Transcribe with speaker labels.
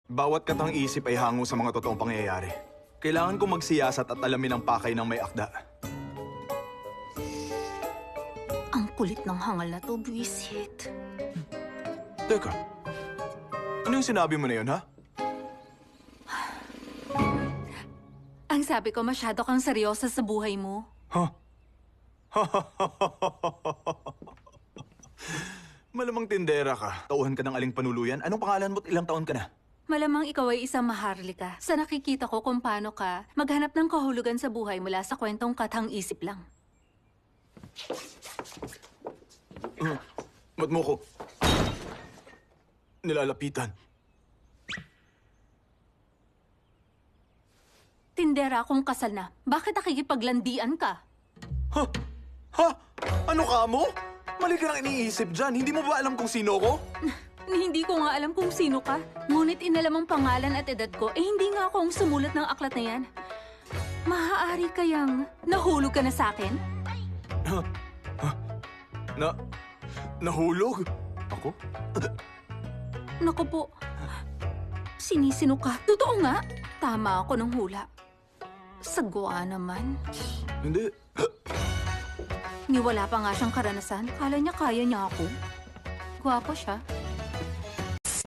Speaker 1: Bawat katang isip ay hango sa mga totoong pangyayari. Kailangan kong magsiyasat at alamin ang pakay ng may akda.
Speaker 2: Ang kulit ng hangal na to, Buisit.
Speaker 1: Teka, ano yung sinabi mo na yun, ha?
Speaker 2: Ang sabi ko, masyado kang seryosa sa buhay mo.
Speaker 1: Huh? Malamang tindera ka. Tauhan ka ng aling panuluyan. Anong pangalan mo at ilang taon ka na?
Speaker 2: Malamang ikaw ay isang maharlika. Sa nakikita ko kung paano ka maghanap ng kahulugan sa buhay mula sa kwentong katang isip lang.
Speaker 1: Ba't mo ko nilalapitan?
Speaker 2: Tindera akong kasal na. Bakit nakikipaglandian ka?
Speaker 1: Ha? Ha? Ano ka mo? Mali ka nang iniisip dyan. Hindi mo ba alam kung sino ko?
Speaker 2: Hindi ko nga alam kung sino ka. Ngunit inalam ang pangalan at edad ko, hindi nga ako ang sumulat ng aklat na yan. Maaari kayang nahulog ka na sa akin?
Speaker 1: Nahulog? Ako?
Speaker 2: Naku po, sinisino ka. Totoo nga. Tama ako ng hula. Sagwa naman.
Speaker 1: Hindi.
Speaker 2: Ni wala pa nga siyang karanasan. Kala niya kaya niya ako. Gwapo siya.